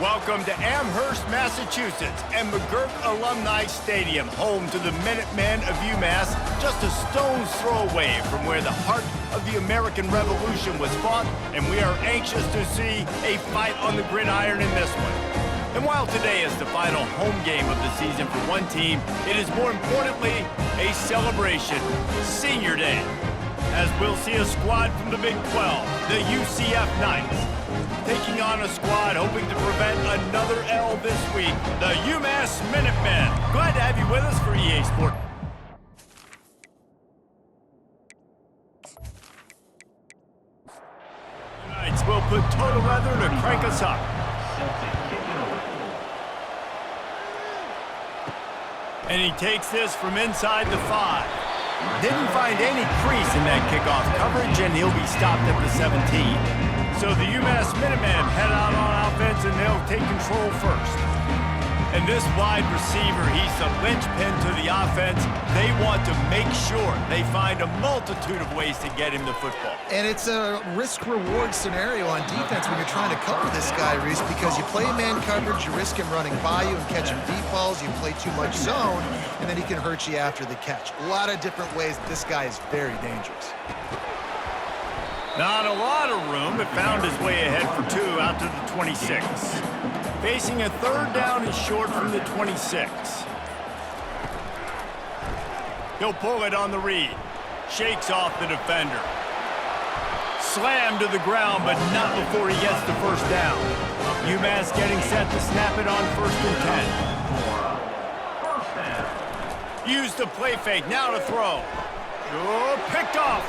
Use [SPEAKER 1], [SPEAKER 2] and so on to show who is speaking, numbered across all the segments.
[SPEAKER 1] Welcome to Amherst, Massachusetts, and McGurk Alumni Stadium, home to the Minutemen of Umass, just a stone's throw away from where the heart of the American Revolution was fought, and we are anxious to see a fight on the gridiron in this one. And while today is the final home game of the season for one team, it is more importantly a celebration, Senior Day, as we'll see a squad from the Big 12, the UCF Knights, taking on a squad hoping to prevent another L this week, the Umass Minutemen. Glad to have you with us for EA Sport. The Knights will put total leather to crank us up. And he takes this from inside the 5. Didn't find any crease in that kickoff coverage, and he'll be stopped at the 17. So the UMass Minutemen head out on offense, and they'll take control first. And this wide receiver, he's the linchpin to the offense. They want to make sure they find a multitude of ways to get him the football.
[SPEAKER 2] And it's a risk-reward scenario on defense when you're trying to cover this guy, Reese, because you play man coverage, you risk him running by you and catching deep balls, you play too much zone, and then he can hurt you after the catch. A lot of different ways. This guy is very dangerous.
[SPEAKER 1] Not a lot of room, but found his way ahead for 2 out to the 26. Facing a third down and short from the 26. He'll pull it on the read. Shakes off the defender. Slammed to the ground, but not before he gets the first down. UMass getting set to snap it on 1st and 10. Used the play fake, now to throw. Oh, picked off.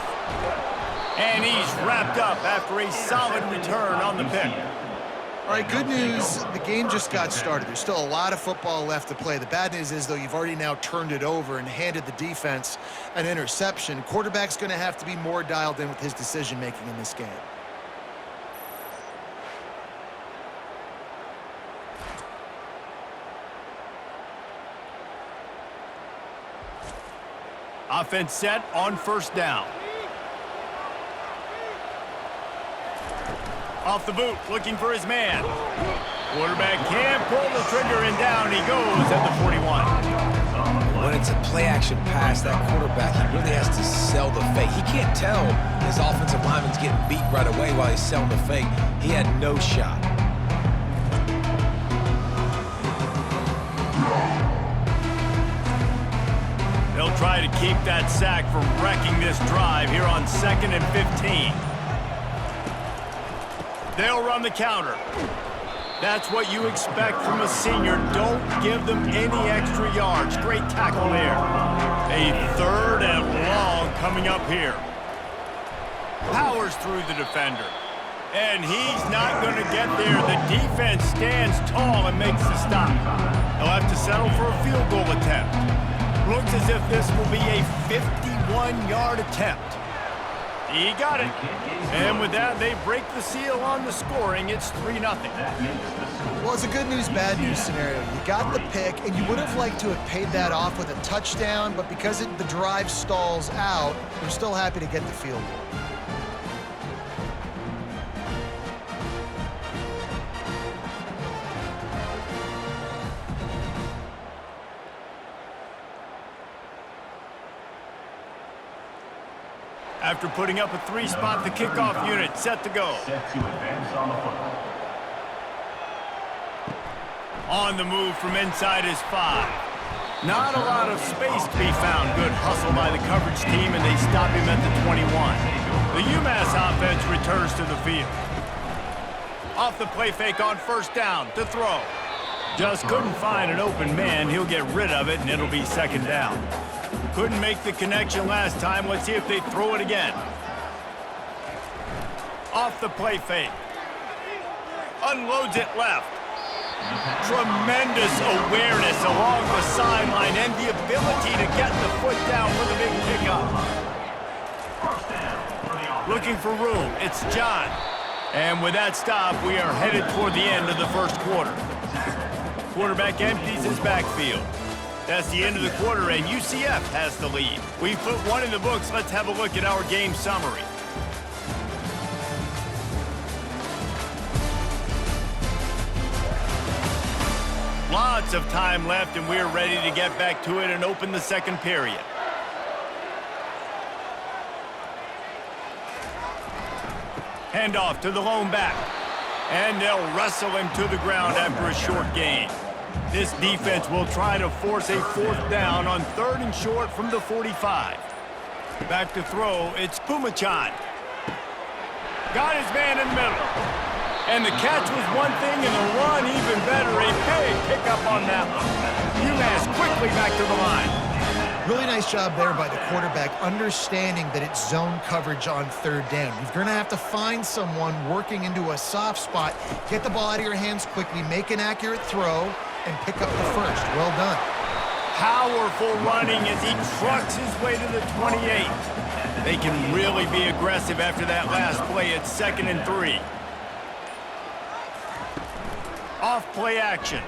[SPEAKER 1] And he's wrapped up after a solid return on the pick.
[SPEAKER 2] All right, good news, the game just got started. There's still a lot of football left to play. The bad news is, though, you've already now turned it over and handed the defense an interception. Quarterback's going to have to be more dialed in with his decision-making in this game.
[SPEAKER 1] Offense set on 1st down. Off the boot, looking for his man. Quarterback can't pull the trigger, and down he goes at the 41.
[SPEAKER 3] When it's a play-action pass, that quarterback, he really has to sell the fake. He can't tell his offensive lineman's getting beat right away while he's selling the fake. He had no shot.
[SPEAKER 1] They'll try to keep that sack from wrecking this drive here on 2nd and 15. They'll run the counter. That's what you expect from a senior. Don't give them any extra yards. Great tackle there. A 3rd and long coming up here. Powers through the defender. And he's not going to get there. The defense stands tall and makes the stop. They'll have to settle for a field goal attempt. Looks as if this will be a 51-yard attempt. He got it. And with that, they break the seal on the scoring. It's 3-0.
[SPEAKER 2] Well, it's a good news, bad news scenario. You got the pick, and you would have liked to have paid that off with a touchdown, but because the drive stalls out, you're still happy to get the field goal.
[SPEAKER 1] After putting up a 3-spot, the kickoff unit set to go. On the move from inside his 5. Not a lot of space to be found. Good hustle by the coverage team, and they stop him at the 21. The UMass offense returns to the field. Off the play fake on 1st down to throw. Just couldn't find an open man. He'll get rid of it, and it'll be 2nd down. Couldn't make the connection last time. Let's see if they throw it again. Off the play fake. Unloads it left. Tremendous awareness along the sideline and the ability to get the foot down for the big pickup. Looking for room. It's John. And with that stop, we are headed toward the end of the 1st quarter. Quarterback empties his backfield. That's the end of the quarter, and UCF has the lead. We've put 1 in the books. Let's have a look at our game summary. Lots of time left, and we're ready to get back to it and open the second period. Handoff to the lone back. And they'll wrestle him to the ground after a short gain. This defense will try to force a fourth down on 3rd and short from the 45. Back to throw, it's Pumachan. Got his man in the middle. And the catch was one thing, and the run even better. A big pickup on that one. Umass quickly back to the line.
[SPEAKER 2] Really nice job there by the quarterback, understanding that it's zone coverage on 3rd down. You're going to have to find someone working into a soft spot, get the ball out of your hands quickly, make an accurate throw, and pick up the first. Well done.
[SPEAKER 1] Powerful running as he trucks his way to the 28. They can really be aggressive after that last play at 2nd and 3. Off play action.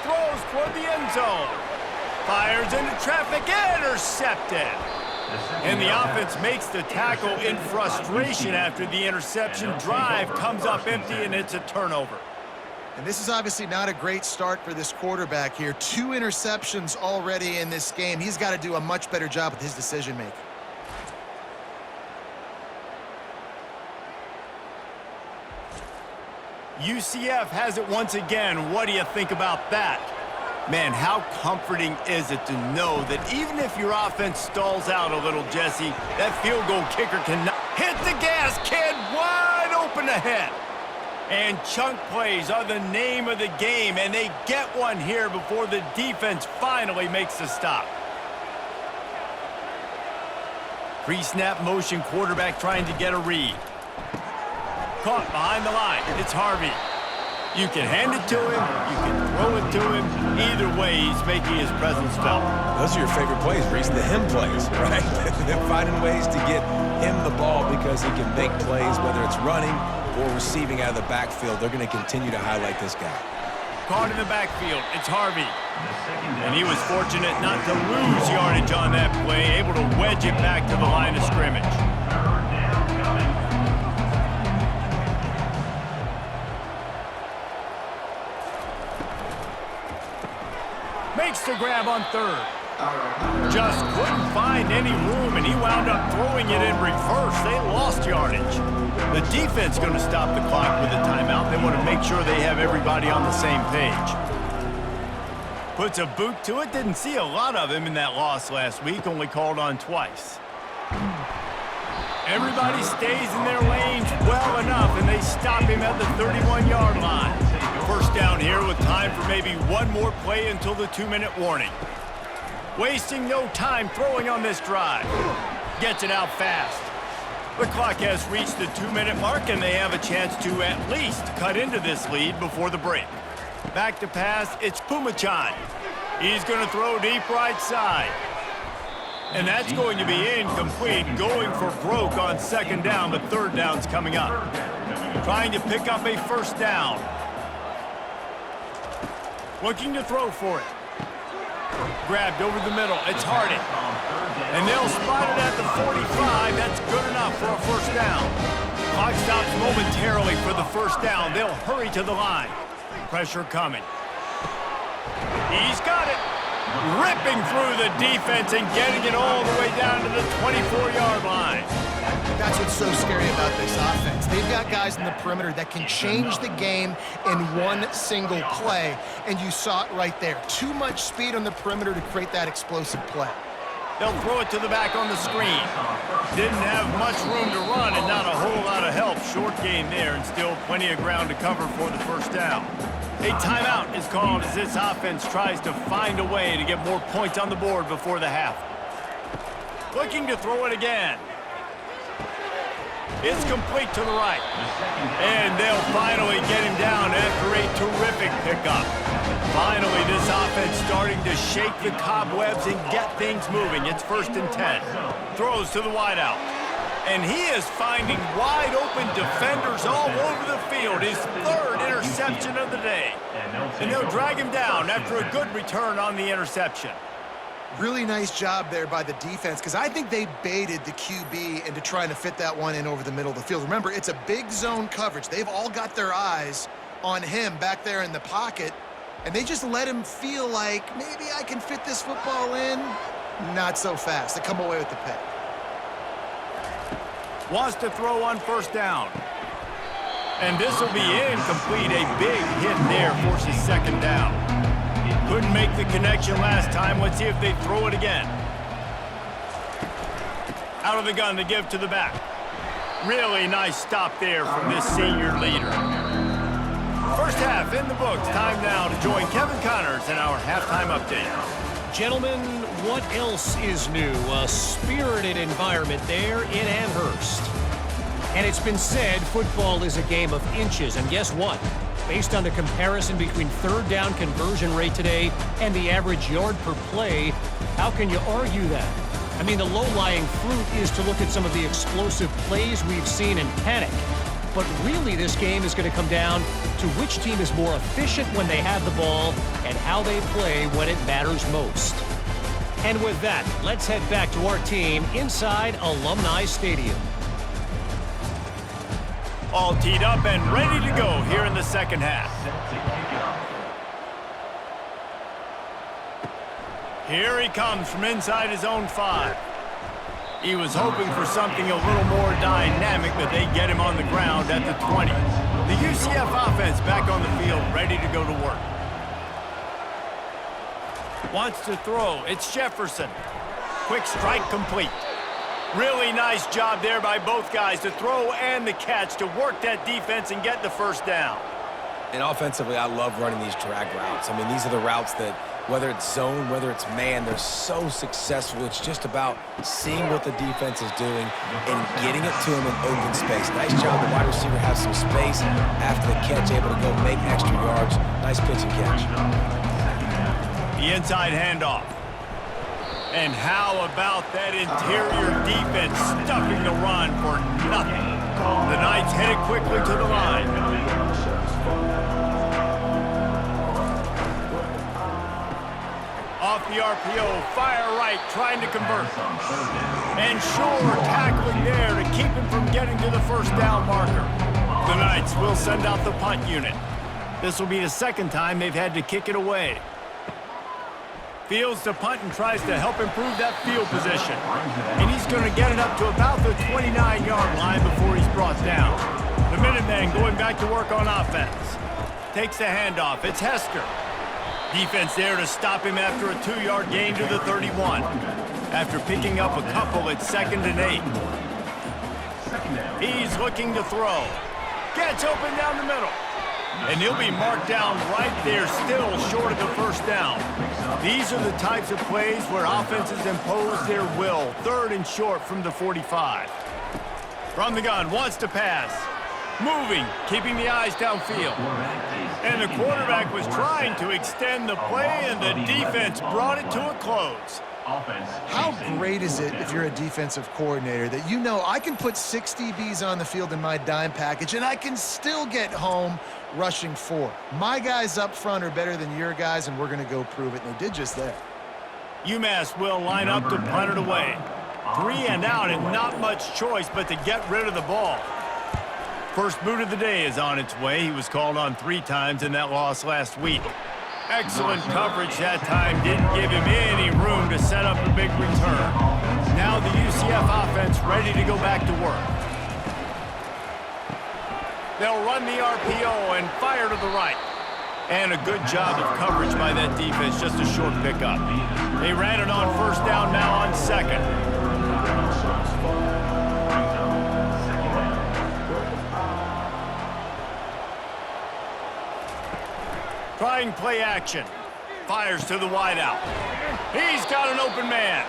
[SPEAKER 1] Throws toward the end zone. Fires into traffic, intercepted. And the offense makes the tackle in frustration after the interception. Drive comes up empty, and it's a turnover.
[SPEAKER 2] And this is obviously not a great start for this quarterback here. 2 interceptions already in this game. He's got to do a much better job with his decision-making.
[SPEAKER 1] UCF has it once again. What do you think about that? Man, how comforting is it to know that even if your offense stalls out a little, Jesse, that field goal kicker cannot hit the gas, kid, wide open ahead. And chunk plays are the name of the game, and they get one here before the defense finally makes the stop. Pre-snap motion, quarterback trying to get a read. Caught behind the line. It's Harvey. You can hand it to him. You can throw it to him. Either way, he's making his presence felt.
[SPEAKER 3] Those are your favorite plays, Reese, the him plays, right? Finding ways to get him the ball because he can make plays, whether it's running or receiving out of the backfield. They're going to continue to highlight this guy.
[SPEAKER 1] Caught in the backfield. It's Harvey. And he was fortunate not to lose yardage on that play, able to wedge it back to the line of scrimmage. Makes the grab on 3rd. Just couldn't find any room, and he wound up throwing it in reverse. They lost yardage. The defense going to stop the clock with a timeout. They want to make sure they have everybody on the same page. Puts a boot to it. Didn't see a lot of him in that loss last week, only called on twice. Everybody stays in their lanes well enough, and they stop him at the 31-yard line. First down here with time for maybe one more play until the 2-minute warning. Wasting no time throwing on this drive. Gets it out fast. The clock has reached the 2-minute mark, and they have a chance to at least cut into this lead before the break. Back to pass, it's Pumachan. He's going to throw deep right side. And that's going to be incomplete, going for broke on 2nd down, but 3rd down's coming up. Trying to pick up a first down. Looking to throw for it. Grabbed over the middle. It's Harding. And they'll spot it at the 45. That's good enough for a first down. Clock stops momentarily for the first down. They'll hurry to the line. Pressure coming. He's got it. Ripping through the defense and getting it all the way down to the 24-yard line.
[SPEAKER 2] That's what's so scary about this offense. They've got guys in the perimeter that can change the game in one single play, and you saw it right there. Too much speed on the perimeter to create that explosive play.
[SPEAKER 1] They'll throw it to the back on the screen. Didn't have much room to run and not a whole lot of help. Short gain there and still plenty of ground to cover for the first down. A timeout is called as this offense tries to find a way to get more points on the board before the half. Looking to throw it again. It's complete to the right. And they'll finally get him down after a terrific pickup. Finally, this offense starting to shake the cobwebs and get things moving. It's 1st and 10. Throws to the wideout. And he is finding wide open defenders all over the field. His 3rd interception of the day. And they'll drag him down after a good return on the interception.
[SPEAKER 2] Really nice job there by the defense, because I think they baited the QB into trying to fit that one in over the middle of the field. Remember, it's a big zone coverage. They've all got their eyes on him back there in the pocket, And they just let him feel like, maybe I can fit this football in. Not so fast. They come away with the pick.
[SPEAKER 1] Wants to throw on first down. And this will be incomplete. A big hit there forces second down. Couldn't make the connection last time. Let's see if they throw it again. Out of the gun to give to the back. Really nice stop there from this senior leader. First half in the books. Time now to join Kevin Connors in our halftime update.
[SPEAKER 4] Gentlemen, what else is new? A spirited environment there in Amherst. And it's been said football is a game of inches. And guess what? Based on the comparison between third down conversion rate today and the average yard per play, how can you argue that? I mean, the low-lying fruit is to look at some of the explosive plays we've seen and panic. But really, this game is going to come down to which team is more efficient when they have the ball and how they play when it matters most. And with that, let's head back to our team inside Alumni Stadium.
[SPEAKER 1] All teed up and ready to go here in the second half. Here he comes from inside his own 5. He was hoping for something a little more dynamic, but they get him on the ground at the 20. The UCF offense back on the field, ready to go to work. Wants to throw. It's Jefferson. Quick strike complete. Really nice job there by both guys to throw and the catch to work that defense and get the first down.
[SPEAKER 3] And offensively, I love running these drag routes. I mean, these are the routes that, whether it's zone, whether it's man, they're so successful. It's just about seeing what the defense is doing and getting it to him in open space. Nice job. The wide receiver has some space after the catch, able to go make extra yards. Nice pitch and catch.
[SPEAKER 1] The inside handoff. And how about that interior defense stuffing the run for nothing? The Knights headed quickly to the line. Off the RPO, fire right, trying to convert. And Shore tackling there to keep him from getting to the first down marker. The Knights will send out the punt unit. This will be the second time they've had to kick it away. Fields to punt and tries to help improve that field position. And he's going to get it up to about the 29-yard line before he's brought down. The Minutemen going back to work on offense. Takes the handoff. It's Hester. Defense there to stop him after a 2-yard gain to the 31. After picking up a couple, it's 2nd and 8. He's looking to throw. Gets open down the middle. And he'll be marked down right there, still short of the first down. These are the types of plays where offenses impose their will. 3rd and short from the 45. From the gun, wants to pass. Moving, keeping the eyes downfield. And the quarterback was trying to extend the play, and the defense brought it to a close.
[SPEAKER 2] How great is it if you're a defensive coordinator that you know I can put 6 DBs on the field in my dime package and I can still get home rushing 4. My guys up front are better than your guys, and we're going to go prove it, and they did just that.
[SPEAKER 1] Umass will line up to punt it away. 3 and out, and not much choice but to get rid of the ball. First boot of the day is on its way. He was called on 3 times in that loss last week. Excellent coverage that time. Didn't give him any room to set up a big return. Now the UCF offense ready to go back to work. They'll run the RPO and fire to the right. And a good job of coverage by that defense. Just a short pickup. They ran it on first down, now on 2nd. Trying play action. Fires to the wideout. He's got an open man.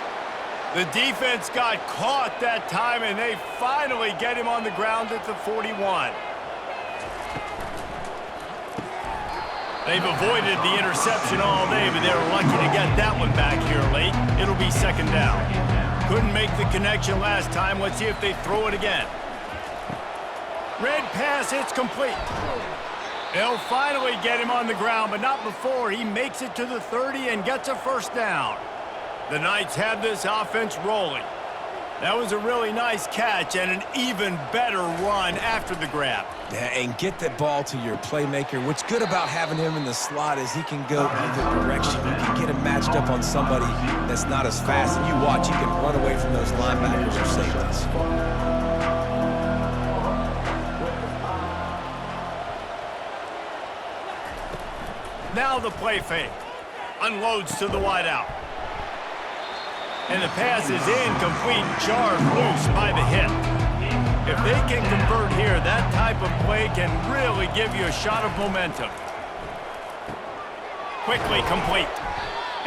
[SPEAKER 1] The defense got caught that time, and they finally get him on the ground at the 41. They've avoided the interception all day, but they were lucky to get that one back here late. It'll be 2nd down. Couldn't make the connection last time. Let's see if they throw it again. Red pass, it's complete. They'll finally get him on the ground, but not before he makes it to the 30 and gets a first down. The Knights have this offense rolling. That was a really nice catch and an even better run after the grab.
[SPEAKER 3] Yeah, and get that ball to your playmaker. What's good about having him in the slot is he can go either direction. You can get him matched up on somebody that's not as fast. And you watch, he can run away from those linebackers or safeties.
[SPEAKER 1] Now the play fake. Unloads to the wideout. And the pass is incomplete, jarred loose by the hit. If they can convert here, that type of play can really give you a shot of momentum. Quickly complete.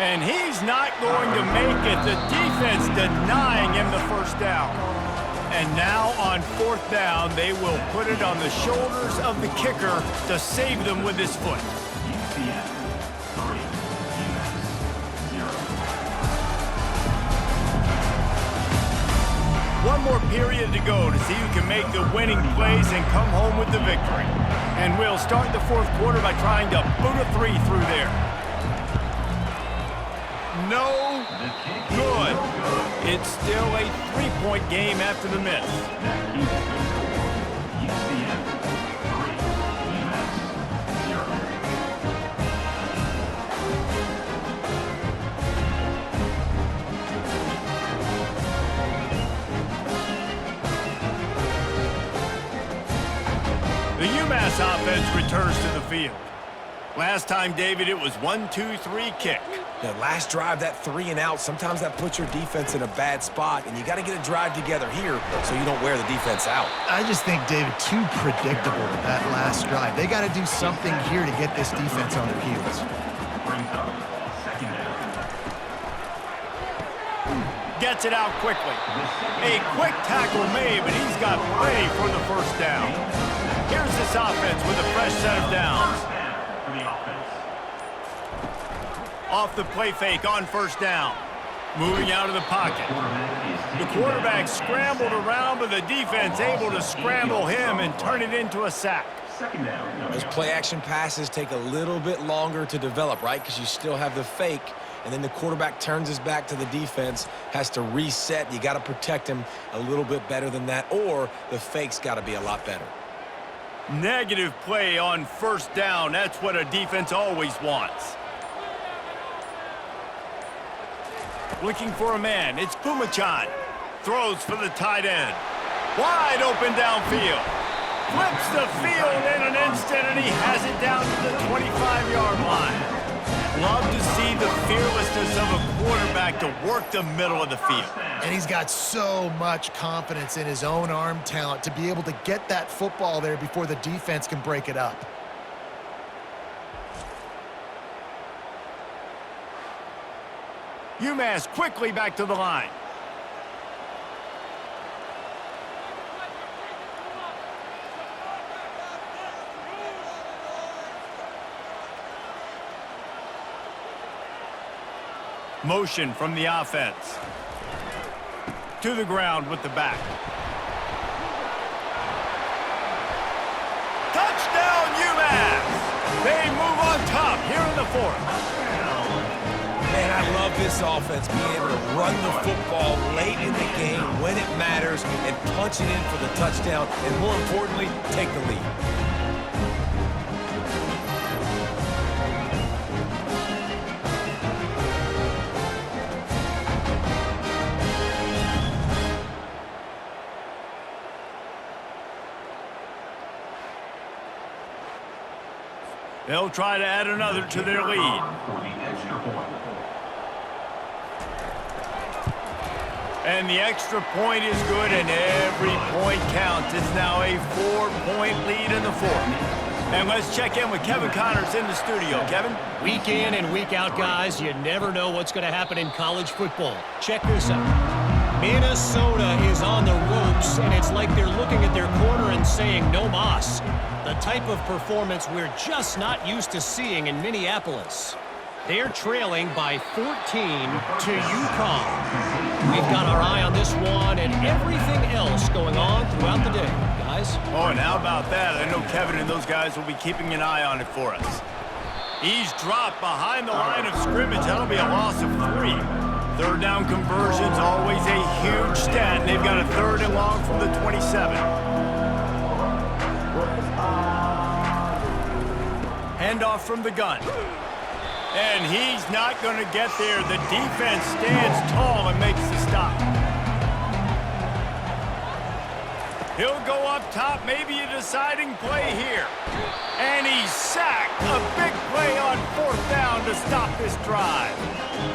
[SPEAKER 1] And he's not going to make it. The defense denying him the first down. And now on fourth down, they will put it on the shoulders of the kicker to save them with his foot. One more period to go to see who can make the winning plays and come home with the victory. And we'll start the fourth quarter by trying to boot a three through there. No good. It's still a three-point game after the miss. The Umass offense returns to the field. Last time, David, it was 1-2-3 kick.
[SPEAKER 3] The last drive, that 3 and out, sometimes that puts your defense in a bad spot, and you got to get a drive together here so you don't wear the defense out.
[SPEAKER 2] I just think, David, too predictable that last drive. They got to do something here to get this defense on their heels.
[SPEAKER 1] Gets it out quickly. A quick tackle made, but he's got plenty for the first down. Here's this offense with a fresh set of downs. Off the play fake on first down. Moving out of the pocket. The quarterback scrambled around, but the defense able to scramble him and turn it into a sack.
[SPEAKER 3] Those play-action passes take a little bit longer to develop, right? Because you still have the fake, and then the quarterback turns his back to the defense, has to reset. You got to protect him a little bit better than that, or the fake's got to be a lot better.
[SPEAKER 1] Negative play on first down. That's what a defense always wants. Looking for a man. It's Pumachan. Throws for the tight end. Wide open downfield. Flips the field in an instant, and he has it down to the 25-yard line. Love to see the fearlessness of a quarterback to work the middle of the field.
[SPEAKER 2] And he's got so much confidence in his own arm talent to be able to get that football there before the defense can break it up.
[SPEAKER 1] Umass quickly back to the line. Motion from the offense. To the ground with the back. Touchdown, UMass! They move on top here in the fourth.
[SPEAKER 3] Man, I love this offense being able to run the football late in the game when it matters and punch it in for the touchdown, and more importantly, take the lead.
[SPEAKER 1] They'll try to add another to their lead. And the extra point is good, and every point counts. It's now a 4-point lead in the fourth. And let's check in with Kevin Connors in the studio. Kevin?
[SPEAKER 4] Week in and week out, guys, you never know what's going to happen in college football. Check this out. Minnesota is on the ropes, and it's like they're looking at their corner and saying, no mas. The type of performance we're just not used to seeing in Minneapolis. They're trailing by 14 to UConn. We've got our eye on this one and everything else going on throughout the day, guys.
[SPEAKER 1] Oh, and how about that? I know Kevin and those guys will be keeping an eye on it for us. He's dropped behind the line of scrimmage. That'll be a loss of 3. Third down conversion's always a huge stat, and they've got a 3rd and long from the 27. Handoff from the gun. And he's not going to get there. The defense stands tall and makes the stop. He'll go up top, maybe a deciding play here. And he's sacked. A big play on 4th down to stop this drive.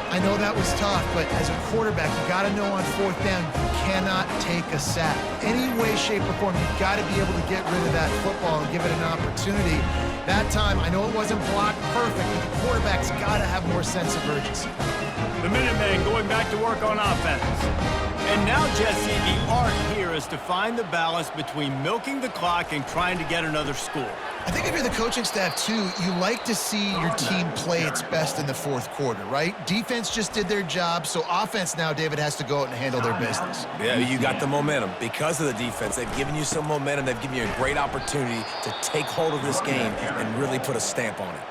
[SPEAKER 2] I know that was tough, but as a quarterback, you got to know on 4th down, you cannot take a sack. Any way, shape, or form, you've got to be able to get rid of that football and give it an opportunity. That time, I know it wasn't blocked perfect, but the quarterback's got to have more sense of urgency.
[SPEAKER 1] The Minutemen going back to work on offense. And now, Jesse, the art here is to find the balance between milking the clock and trying to get another score.
[SPEAKER 2] I think if you're the coaching staff, too, you like to see your team play its best in the 4th quarter, right? Defense just did their job, so offense now, David, has to go out and handle their business.
[SPEAKER 3] Yeah, you got the momentum. Because of the defense, they've given you some momentum. They've given you a great opportunity to take hold of this game and really put a stamp on it.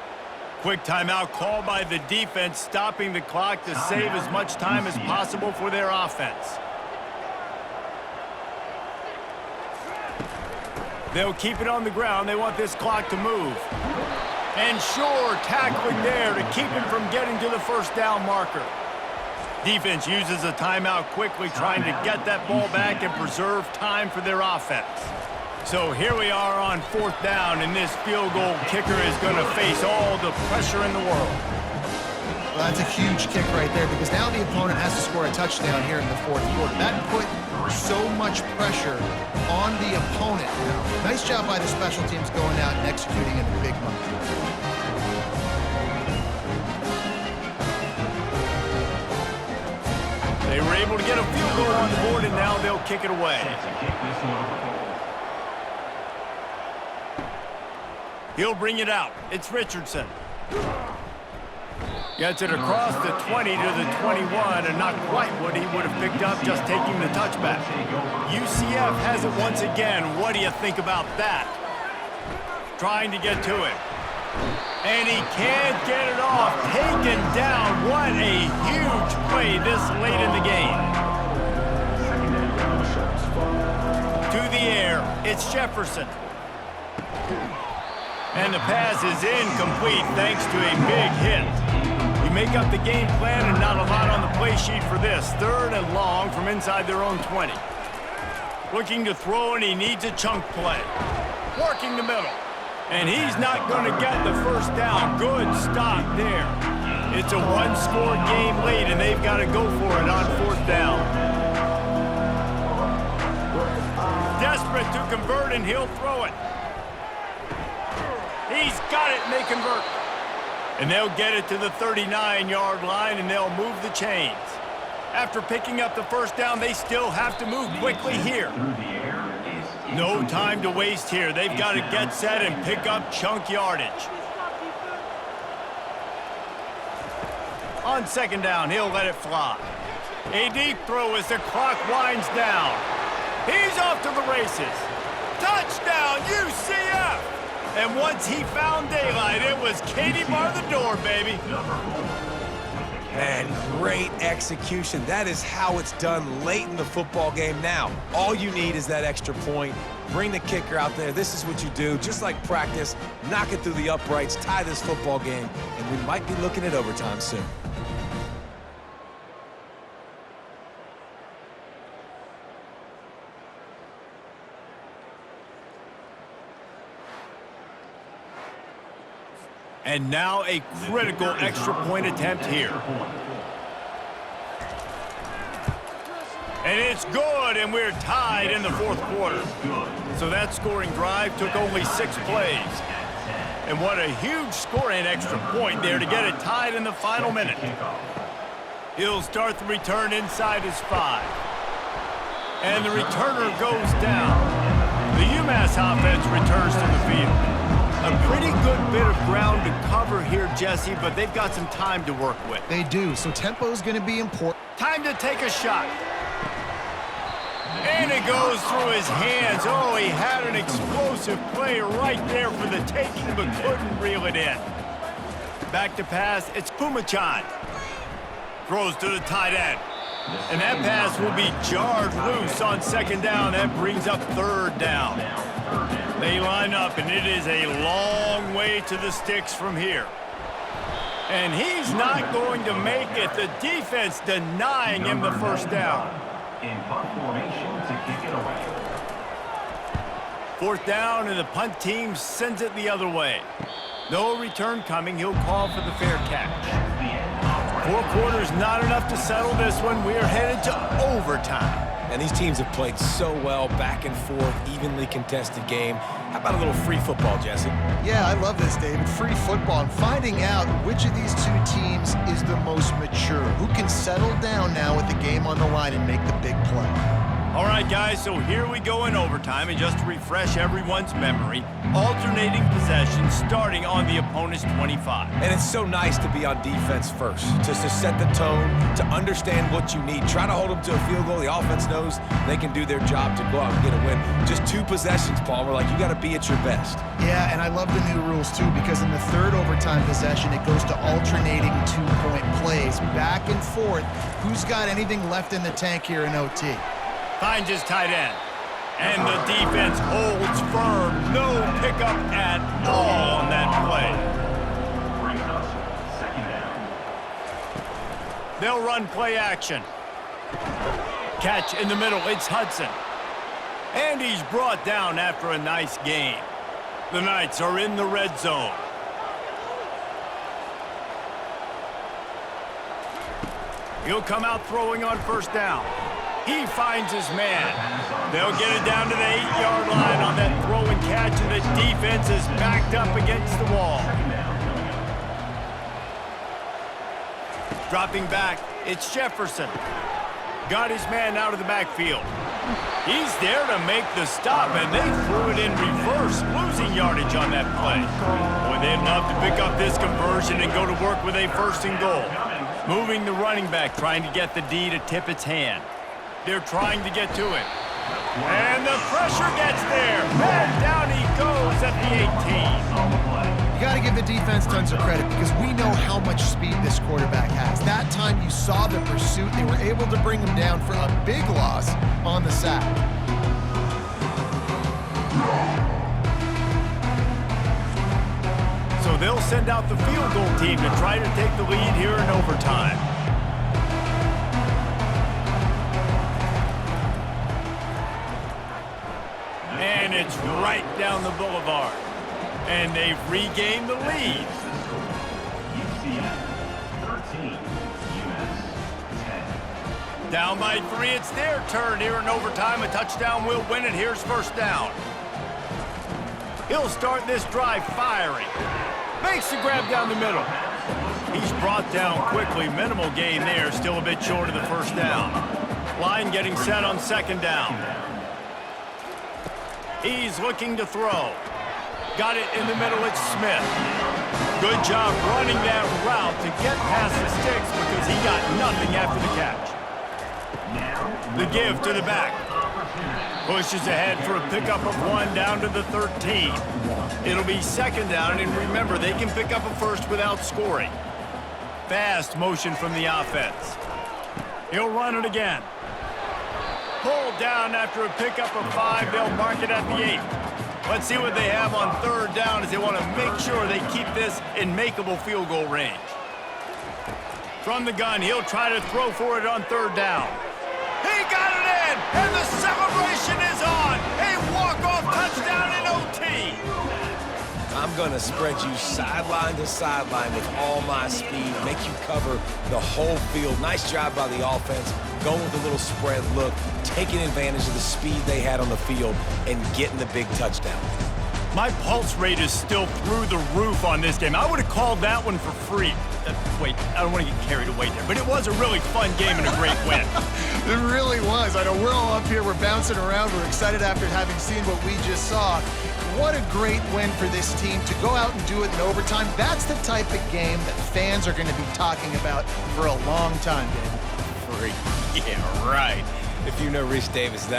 [SPEAKER 1] Quick timeout called by the defense, stopping the clock to save as much time as possible for their offense. They'll keep it on the ground. They want this clock to move. And sure, tackling there to keep him from getting to the 1st down marker. Defense uses a timeout quickly, trying to get that ball back and preserve time for their offense. So here we are on 4th down, and this field goal kicker is going to face all the pressure in the world.
[SPEAKER 2] Well, that's a huge kick right there, because now the opponent has to score a touchdown here in the 4th quarter. That put so much pressure on the opponent. Now, nice job by the special teams going out and executing in a big moment.
[SPEAKER 1] They were able to get a field goal on the board, and now they'll kick it away. He'll bring it out. It's Richardson. Gets it across the 20 to the 21, and not quite what he would have picked up just taking the touchback. UCF has it once again. What do you think about that? Trying to get to it. And he can't get it off. Taken down. What a huge play this late in the game. To the air. It's Jefferson. And the pass is incomplete thanks to a big hit. We make up the game plan and not a lot on the play sheet for this. 3rd and long from inside their own 20. Looking to throw, and he needs a chunk play. Working the middle. And he's not going to get the 1st down. Good stop there. It's a 1-score game late, and they've got to go for it on 4th down. Desperate to convert, and he'll throw it. He's got it, and they convert. And they'll get it to the 39-yard line, and they'll move the chains. After picking up the 1st down, they still have to move quickly here. No time to waste here. They've got to get set and pick up chunk yardage. On 2nd down, he'll let it fly. A deep throw as the clock winds down. He's off to the races. Touchdown, UCF! And once he found daylight, it was Katie bar the door, baby.
[SPEAKER 3] Man, great execution. That is how it's done late in the football game. Now, all you need is that extra point. Bring the kicker out there. This is what you do. Just like practice, knock it through the uprights, tie this football game, and we might be looking at overtime soon.
[SPEAKER 1] And now a critical extra point attempt here. And it's good, and we're tied in the 4th quarter. So that scoring drive took only 6 plays. And what a huge scoring extra point there to get it tied in the final minute. He'll start the return inside his 5. And the returner goes down. The Umass offense returns to the field. A pretty good bit of ground to cover here, Jesse, but they've got some time to work with.
[SPEAKER 2] They do, so tempo is going to be important.
[SPEAKER 1] Time to take a shot. And it goes through his hands. Oh, he had an explosive play right there for the taking, but couldn't reel it in. Back to pass, it's Pumachan. Throws to the tight end. And that pass will be jarred loose on second down. That brings up third down. They line up, and it is a long way to the sticks from here. And he's not going to make it. The defense denying him the first down.
[SPEAKER 5] In punt formation to kick it away.
[SPEAKER 1] Fourth down, and the punt team sends it the other way. No return coming. He'll call for the fair catch. 4 quarters, not enough to settle this one. We are headed to overtime.
[SPEAKER 3] And these teams have played so well, back and forth, evenly contested game. How about a little free football, Jesse?
[SPEAKER 2] Yeah, I love this, David. Free football and finding out which of these two teams is the most mature, who can settle down now with the game on the line and make the big play.
[SPEAKER 1] All right, guys, so here we go in overtime, and just to refresh everyone's memory, alternating possessions starting on the opponent's 25.
[SPEAKER 3] And it's so nice to be on defense first, just to set the tone, to understand what you need. Try to hold them to a field goal. The offense knows they can do their job to go out and get a win. Just 2 possessions, Palmer, like you got to be at your best.
[SPEAKER 2] Yeah, and I love the new rules, too, because in the third overtime possession, it goes to alternating 2-point plays, back and forth. Who's got anything left in the tank here in OT?
[SPEAKER 1] Finds his tight end. And the defense holds firm. No pickup at all on that play.
[SPEAKER 5] Bringing us second down.
[SPEAKER 1] They'll run play action. Catch in the middle. It's Hudson. And he's brought down after a nice gain. The Knights are in the red zone. He'll come out throwing on first down. He finds his man. They'll get it down to the 8-yard line on that throw and catch, and the defense is backed up against the wall. Dropping back, it's Jefferson. Got his man out of the backfield. He's there to make the stop, and they threw it in reverse, losing yardage on that play. Boy, they'd love to pick up this conversion and go to work with a first and goal. Moving the running back, trying to get the D to tip its hand. They're trying to get to it. And the pressure gets there. And down he goes at the 18.
[SPEAKER 2] You got to give the defense tons of credit because we know how much speed this quarterback has. That time you saw the pursuit. They were able to bring him down for a big loss on the sack.
[SPEAKER 1] So they'll send out the field goal team to try to take the lead here in overtime. And it's right down the boulevard. And they've regained the lead.
[SPEAKER 5] UCF 13, Umass 10.
[SPEAKER 1] Down by 3, it's their turn here in overtime. A touchdown will win it. Here's first down. He'll start this drive firing. Makes the grab down the middle. He's brought down quickly. Minimal gain there. Still a bit short of the first down. Line getting set on second down. He's looking to throw. Got it in the middle. It's Smith. Good job running that route to get past the sticks because he got nothing after the catch. The give to the back. Pushes ahead for a pickup of 1 down to the 13. It'll be second down, and remember, they can pick up a first without scoring. Fast motion from the offense. He'll run it again. Pulled down after a pickup of 5. They'll mark it at the 8. Let's see what they have on third down as they want to make sure they keep this in makeable field goal range. From the gun, he'll try to throw for it on third down. He got it in, and the celebration is on. A walk-off touchdown in OT.
[SPEAKER 3] I'm going to spread you sideline to sideline with all my speed, make you cover the whole field. Nice job by the offense, going with a little spread look, taking advantage of the speed they had on the field, and getting the big touchdown.
[SPEAKER 1] My pulse rate is still through the roof on this game. I would have called that one for free. Wait, I don't want to get carried away there, but it was a really fun game and a great win.
[SPEAKER 2] It really was. I know we're all up here, we're bouncing around, we're excited after having seen what we just saw. What a great win for this team to go out and do it in overtime. That's the type of game that fans are going to be talking about for a long time, David.
[SPEAKER 3] Free. Yeah, right. If you know Reese Davis, that